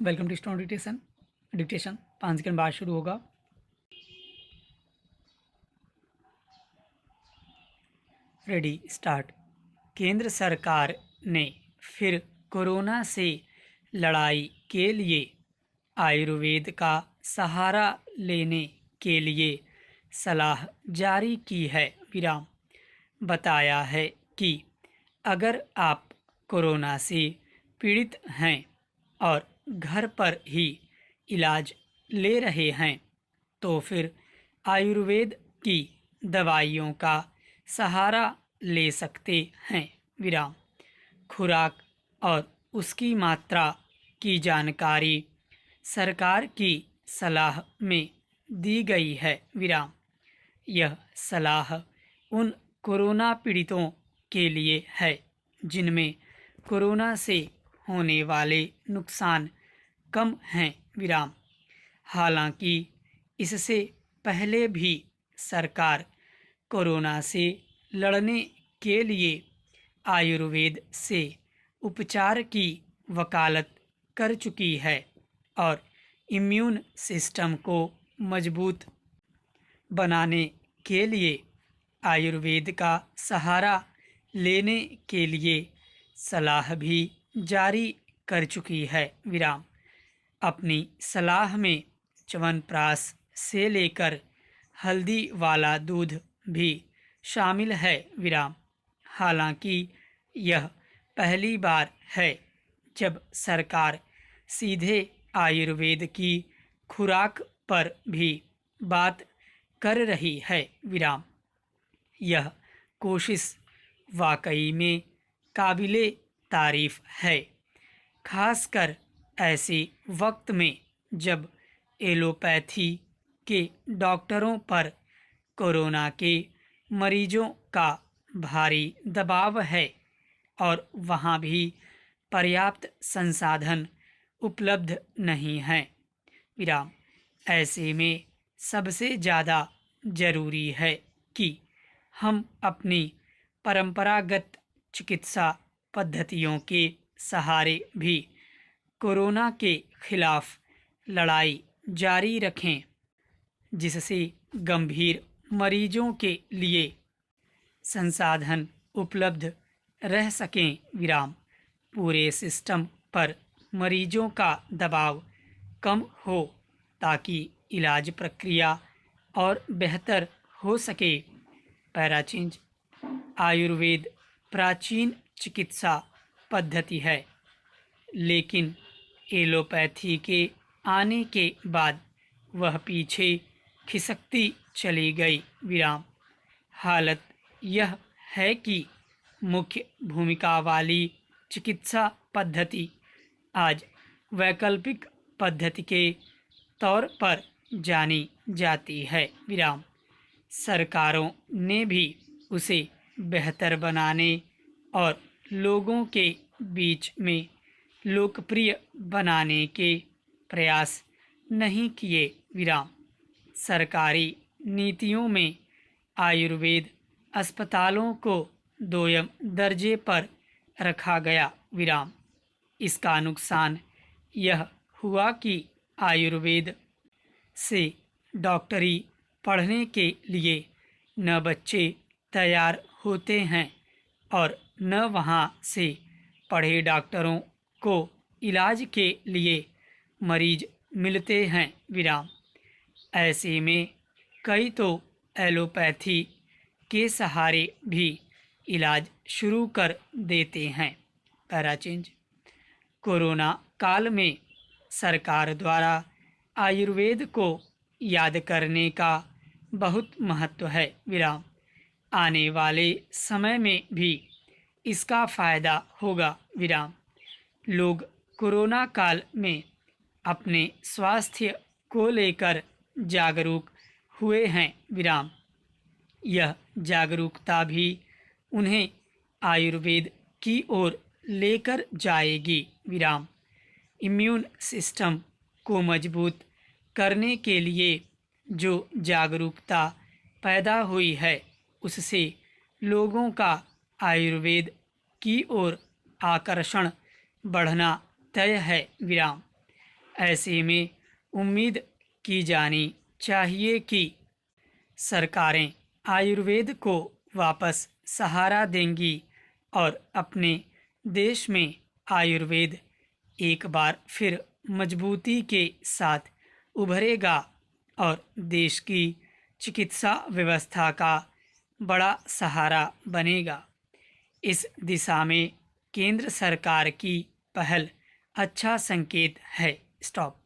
Welcome to stone dictation. Dictation 5 second बाद शुरू होगा। Ready start. केंद्र सरकार ने फिर कोरोना से लड़ाई के लिए आयुर्वेद का सहारा लेने के लिए सलाह जारी की है। विराम बताया है कि अगर आप कोरोना से पीड़ित हैं और घर पर ही इलाज ले रहे हैं तो फिर आयुर्वेद की दवाइयों का सहारा ले सकते हैं। विराम खुराक और उसकी मात्रा की जानकारी सरकार की सलाह में दी गई है। विराम यह सलाह उन कोरोना पीड़ितों के लिए है जिनमें कोरोना से होने वाले नुकसान कम हैं। विराम हालांकि इससे पहले भी सरकार कोरोना से लड़ने के लिए आयुर्वेद से उपचार की वकालत कर चुकी है और इम्यून सिस्टम को मजबूत बनाने के लिए आयुर्वेद का सहारा लेने के लिए सलाह भी जारी कर चुकी है। विराम अपनी सलाह में च्यवनप्राश से लेकर हल्दी वाला दूध भी शामिल है। विराम हालांकि यह पहली बार है जब सरकार सीधे आयुर्वेद की खुराक पर भी बात कर रही है। विराम यह कोशिश वाकई में काबिले तारीफ है, खासकर ऐसे वक्त में जब एलोपैथी के डॉक्टरों पर कोरोना के मरीजों का भारी दबाव है और वहाँ भी पर्याप्त संसाधन उपलब्ध नहीं हैं। विराम ऐसे में सबसे ज़्यादा ज़रूरी है कि हम अपनी परंपरागत चिकित्सा पद्धतियों के सहारे भी कोरोना के खिलाफ लड़ाई जारी रखें, जिससे गंभीर मरीजों के लिए संसाधन उपलब्ध रह सकें। विराम पूरे सिस्टम पर मरीजों का दबाव कम हो ताकि इलाज प्रक्रिया और बेहतर हो सके। पैराचेंज आयुर्वेद प्राचीन चिकित्सा पद्धति है, लेकिन एलोपैथी के आने के बाद वह पीछे खिसकती चली गई। विराम हालत यह है कि मुख्य भूमिका वाली चिकित्सा पद्धति आज वैकल्पिक पद्धति के तौर पर जानी जाती है। विराम सरकारों ने भी उसे बेहतर बनाने और लोगों के बीच में लोकप्रिय बनाने के प्रयास नहीं किए। विराम सरकारी नीतियों में आयुर्वेद अस्पतालों को दोयम दर्जे पर रखा गया। विराम इसका नुकसान यह हुआ कि आयुर्वेद से डॉक्टरी पढ़ने के लिए न बच्चे तैयार होते हैं और न वहाँ से पढ़े डॉक्टरों को इलाज के लिए मरीज मिलते हैं। विराम ऐसे में कई तो एलोपैथी के सहारे भी इलाज शुरू कर देते हैं। पैराचेंज कोरोना काल में सरकार द्वारा आयुर्वेद को याद करने का बहुत महत्व है। विराम आने वाले समय में भी इसका फ़ायदा होगा। विराम लोग कोरोना काल में अपने स्वास्थ्य को लेकर जागरूक हुए हैं। विराम यह जागरूकता भी उन्हें आयुर्वेद की ओर लेकर जाएगी। विराम इम्यून सिस्टम को मजबूत करने के लिए जो जागरूकता पैदा हुई है उससे लोगों का आयुर्वेद की ओर आकर्षण बढ़ना तय है। विराम ऐसे में उम्मीद की जानी चाहिए कि सरकारें आयुर्वेद को वापस सहारा देंगी और अपने देश में आयुर्वेद एक बार फिर मजबूती के साथ उभरेगा और देश की चिकित्सा व्यवस्था का बड़ा सहारा बनेगा। इस दिशा में केंद्र सरकार की पहल अच्छा संकेत है। स्टॉप।